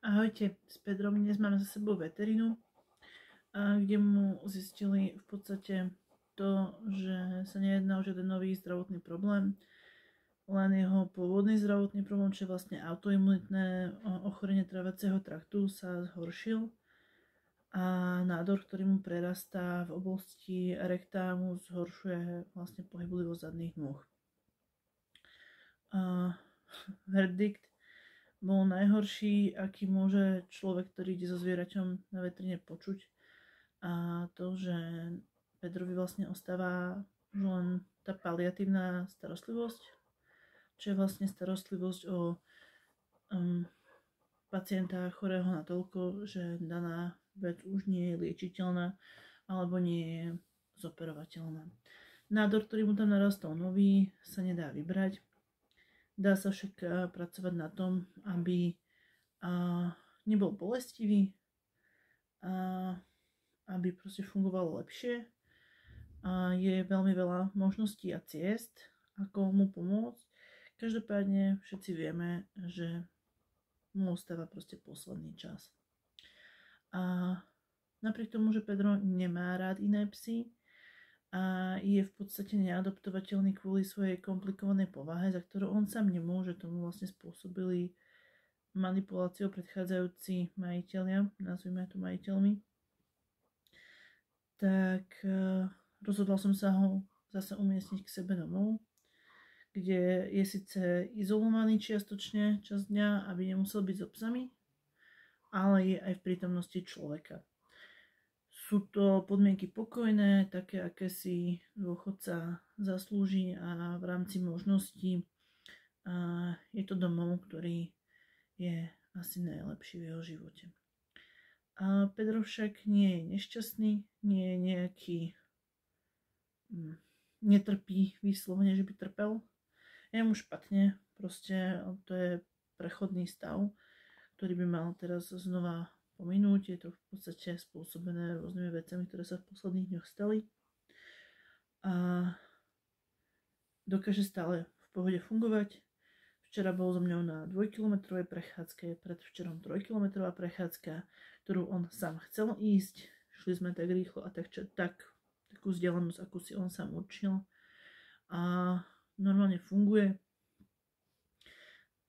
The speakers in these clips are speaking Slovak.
Ahojte, s Pedrom dnes máme za sebou veterinu, kde mu zistili v podstate to, že sa nejedná o žiaden nový zdravotný problém, len jeho pôvodný zdravotný problém, čo je vlastne autoimunitné ochorenie trávacieho traktu, sa zhoršil a nádor, ktorý mu prerastá v oblasti rekta, mu zhoršuje vlastne pohyblivosť zadných nôh. Verdikt bol najhorší, aký môže človek, ktorý ide so zvieraťom na veterine počuť. A to, že Pedrovi vlastne ostáva len tá paliatívna starostlivosť, čo je vlastne starostlivosť o pacienta chorého natoľko, že daná vec už nie je liečiteľná alebo nie je zoperovateľná. Nádor, ktorý mu tam narastol nový, sa nedá vybrať. Dá sa však pracovať na tom, aby nebol bolestivý, aby proste fungovalo lepšie. Je veľmi veľa možností a ciest, ako mu pomôcť. Každopádne všetci vieme, že mu ostáva proste posledný čas. A napriek tomu, že Pedro nemá rád iné psy, a je v podstate neadoptovateľný kvôli svojej komplikovanej povahe, za ktorú on sám nemôže, tomu vlastne spôsobili manipuláciou predchádzajúci majiteľia, nazvime to majiteľmi, tak rozhodla som sa ho zase umiestniť k sebe domov, kde je síce izolovaný čiastočne časť dňa, aby nemusel byť so psami, ale je aj v prítomnosti človeka. Sú to podmienky pokojné, také, aké si dôchodca zaslúži a v rámci možností je to domov, ktorý je asi najlepší v jeho živote. A Pedro však nie je nešťastný, nie je nejaký, netrpí vyslovene, že by trpel. Je mu špatne, proste to je prechodný stav, ktorý by mal teraz znova pominúť. Je to v podstate spôsobené rôznymi vecami, ktoré sa v posledných dňoch stali. A dokáže stále v pohode fungovať. Včera bol so mňou na 2-kilometrovej prechádzke, predvčerom 3-kilometrová prechádzka, ktorú on sám chcel ísť. Šli sme tak rýchlo a takú vzdialenosť, akú si on sám určil. A normálne funguje.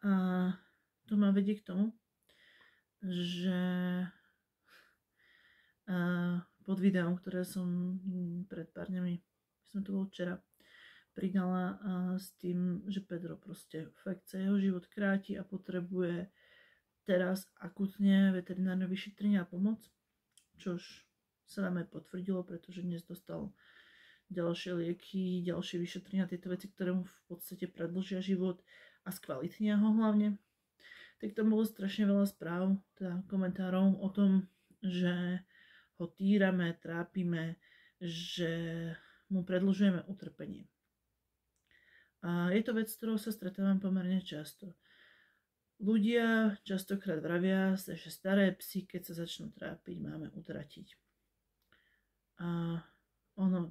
A to ma vedie k tomu, že pod videom, ktoré som pred pár dňami, som to bol včera, pridala s tým, že Pedro proste fakt sa jeho život kráti a potrebuje teraz akútne veterinárne vyšetrenie a pomoc, čož sa nám aj potvrdilo, pretože dnes dostal ďalšie lieky, ďalšie vyšetrenia, tieto veci, ktoré mu v podstate predĺžia život a skvalitnia ho hlavne. Tak tam bolo strašne veľa správ, teda komentárov o tom, že ho týrame, trápime, že mu predĺžujeme utrpenie. A je to vec, s ktorou sa stretávam pomerne často. Ľudia častokrát vravia, že staré psy, keď sa začnú trápiť, máme utratiť. A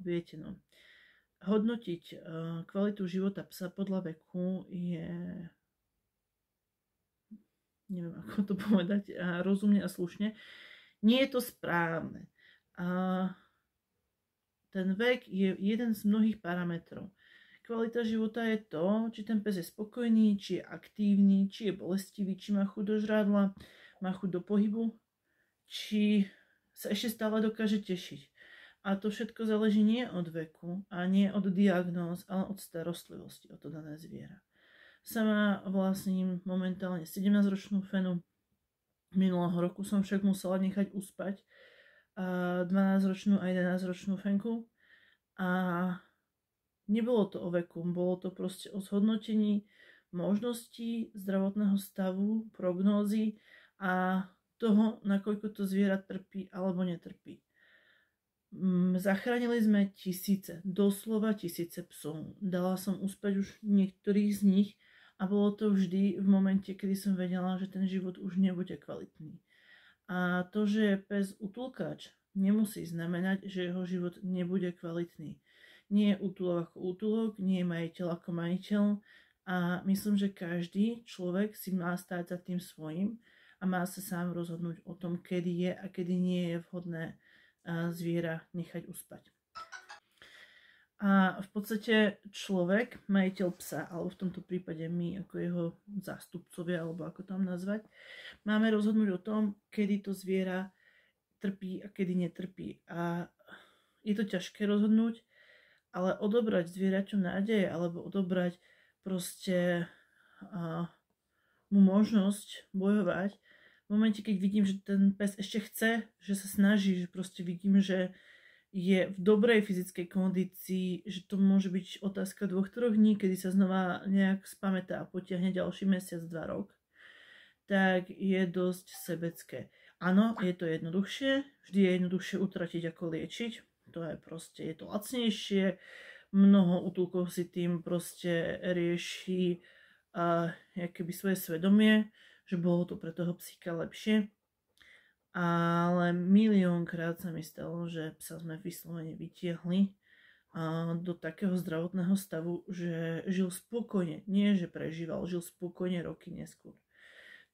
viete, hodnotiť kvalitu života psa podľa veku je, neviem ako to povedať, rozumne a slušne, nie je to správne. Ten vek je jeden z mnohých parametrov. Kvalita života je to, či ten pes je spokojný, či je aktívny, či je bolestivý, či má chuť do žrádla, má chuť do pohybu, či sa ešte stále dokáže tešiť. A to všetko záleží nie od veku a nie od diagnóz, ale od starostlivosti o to dané zviera. Sama vlastním momentálne 17-ročnú fenu. Minulého roku som však musela nechať uspať 12-ročnú a 11-ročnú fenku. A nebolo to o veku, bolo to proste o zhodnotení možností zdravotného stavu, prognózy a toho, nakoľko to zviera trpí alebo netrpí. Zachránili sme tisíce, doslova tisíce psov. Dala som uspať už niektorých z nich a bolo to vždy v momente, kedy som vedela, že ten život už nebude kvalitný. A to, že je pes utulkač, nemusí znamenať, že jeho život nebude kvalitný. Nie je útulok ako útulok, nie je majiteľ ako majiteľ a myslím, že každý človek si má stáť za tým svojím a má sa sám rozhodnúť o tom, kedy je a kedy nie je vhodné zviera nechať uspať. A v podstate človek, majiteľ psa, alebo v tomto prípade my ako jeho zástupcovia, alebo ako tam nazvať, máme rozhodnúť o tom, kedy to zviera trpí a kedy netrpí. A je to ťažké rozhodnúť, ale odobrať zvieraťu nádej, alebo odobrať proste mu možnosť bojovať, v momente, keď vidím, že ten pes ešte chce, že sa snaží, že proste vidím, že je v dobrej fyzickej kondícii, že to môže byť otázka 2-3 dní, kedy sa znova nejak spamätá a potiahne ďalší mesiac, 2 rok, tak je dosť sebecké. Áno, je to jednoduchšie, vždy je jednoduchšie utratiť ako liečiť, to je proste, je to lacnejšie, mnoho útulkov si tým proste rieši keby svoje svedomie, že bolo to pre toho psíka lepšie. Ale miliónkrát sa mi stalo, že psa sme vyslovene vytiahli do takého zdravotného stavu, že žil spokojne. Nie, že prežíval, žil spokojne roky neskôr.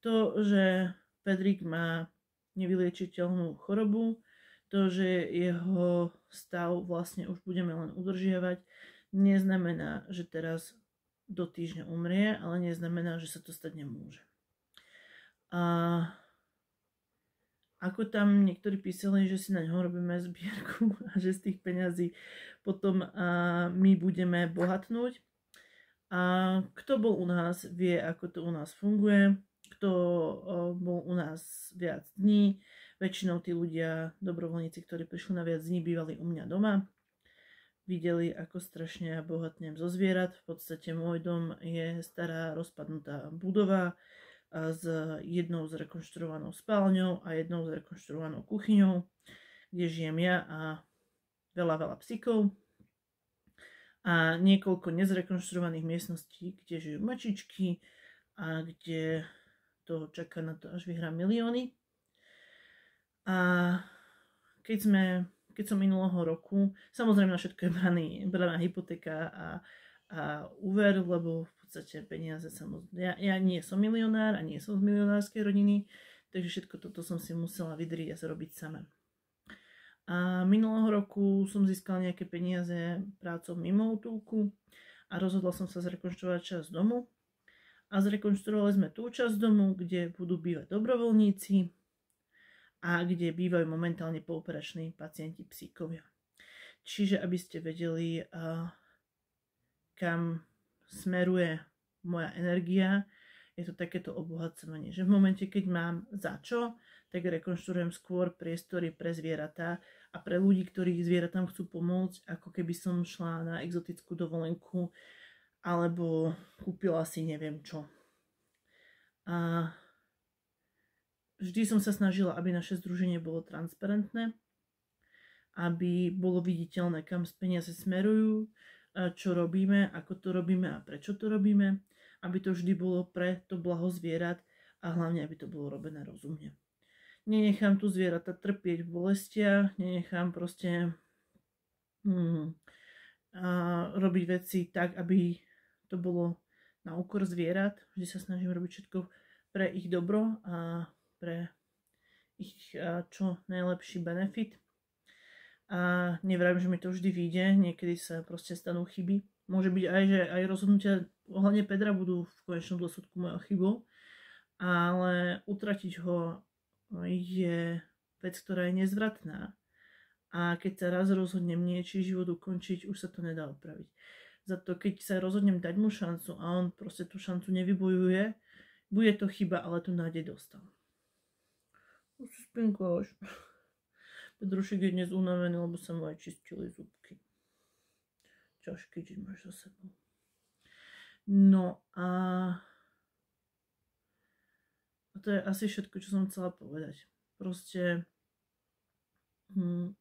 To, že Pedrik má nevyliečiteľnú chorobu, to, že jeho stav vlastne už budeme len udržiavať, neznamená, že teraz do týždňa umrie, ale neznamená, že sa to stať nemôže. Ako tam niektorí písali, že si na ňo robíme zbierku a že z tých peňazí potom my budeme bohatnúť. Kto bol u nás, vie, ako to u nás funguje. Kto bol u nás viac dní. Väčšinou tí ľudia, dobrovoľníci, ktorí prišli na viac dní, bývali u mňa doma. Videli, ako strašne ja bohatnem zo zvierat. V podstate môj dom je stará rozpadnutá budova s jednou zrekonštruovanou spálňou a jednou zrekonštruovanou kuchyňou, kde žijem ja a veľa psíkov. A niekoľko nezrekonštruovaných miestností, kde žijú mačičky a kde to čaká na to, až vyhrá milióny. A keď som minulého roku, samozrejme na všetko je braná hypotéka a úver, lebo v podstate peniaze ja nie som milionár a nie som z milionárskej rodiny, takže všetko toto som si musela vydriť a zrobiť sama. A minulého roku som získala nejaké peniaze prácou mimo útulku a rozhodla som sa zrekonštruovať časť domu. A zrekonštruovali sme tú časť domu, kde budú bývať dobrovoľníci a kde bývajú momentálne pooperační pacienti psíkovia. Čiže aby ste vedeli, kam smeruje moja energia, je to takéto obohacovanie, že v momente, keď mám za čo, tak rekonštruujem skôr priestory pre zvieratá a pre ľudí, ktorí zvieratám chcú pomôcť, ako keby som šla na exotickú dovolenku alebo kúpila si neviem čo. A vždy som sa snažila, aby naše združenie bolo transparentné, aby bolo viditeľné, kam peniaze smerujú, čo robíme, ako to robíme a prečo to robíme, aby to vždy bolo pre to blaho zvierat a hlavne, aby to bolo robené rozumne. Nenechám tu zvieratá trpieť v bolestiach, nenechám proste robiť veci tak, aby to bolo na úkor zvierat. Vždy sa snažím robiť všetko pre ich dobro a pre ich čo najlepší benefit. A nevrám, že mi to vždy vyjde, niekedy sa proste stanú chyby. Môže byť aj, že aj rozhodnutia ohľadne Pedra budú v konečnom dôsledku mojou chybou, ale utratiť ho je vec, ktorá je nezvratná. A keď sa raz rozhodnem niečí život ukončiť, už sa to nedá opraviť. Za to, keď sa rozhodnem dať mu šancu a on proste tú šancu nevybojuje, bude to chyba, ale tu nádej dostal. Už si spinkáš. Pedrušek je dnes unavený, lebo sa mu aj čistili zubky. Ťažký deň máš za sebou. No a to je asi všetko, čo som chcela povedať. Proste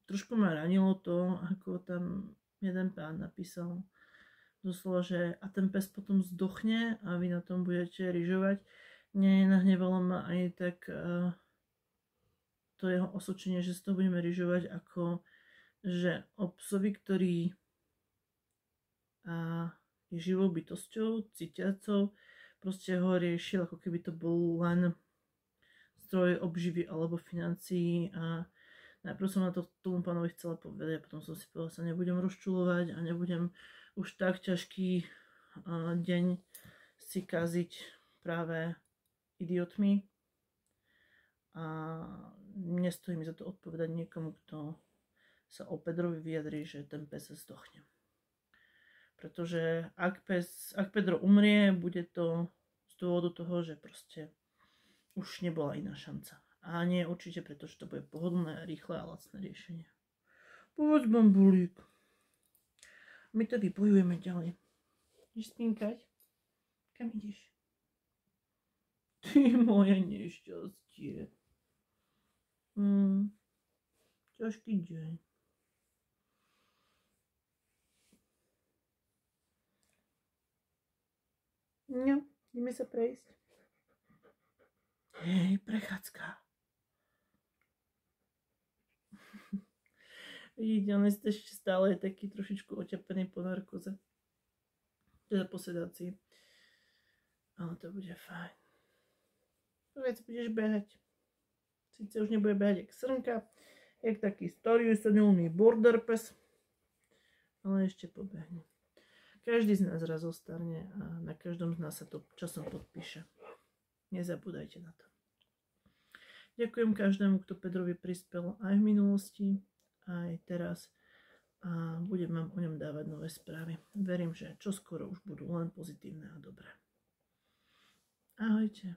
trošku ma ranilo to, ako tam jeden pán napísal doslova, že a ten pes potom zdochne a vy na tom budete ryžovať. Nenahnevalo ma aj tak to jeho osočenie, že z toho budeme ryžovať, ako že o psovi, ktorý je živou bytosťou, cítiacou, proste ho riešil, ako keby to bol len zdroj obživy alebo financií a najprv som na to tomu pánovi chcela povedať a potom som si povedala, sa nebudem rozčulovať a nebudem už tak ťažký deň si kaziť práve idiotmi a nestojí mi za to odpovedať niekomu, kto sa o Pedrovi vyjadrí, že ten pes zdochne. Pretože ak Pedro umrie, bude to z dôvodu toho, že proste už nebola iná šanca. A nie určite, pretože to bude pohodlné, rýchle a lacné riešenie. Povedz, bambulík. My tedy bojujeme ďalej. Ideš spínkať? Kam ideš? Ty moje nešťastie. Ťažký deň. No, ideme sa prejsť. Hej, prechádzka. Vidíte, on je ešte stále taký trošičku oťapený po narkoze. Teda po sedácii. Ale to bude fajn. Povedz, budeš behať. Sice už nebude behať jak srnka, jak taký starý senilný border pes, ale ešte pobehne. Každý z nás raz zostarne a na každom z nás sa to časom podpíše. Nezabúdajte na to. Ďakujem každému, kto Pedrovi prispel aj v minulosti, aj teraz a budem vám o ňom dávať nové správy. Verím, že čoskoro už budú len pozitívne a dobré. Ahojte.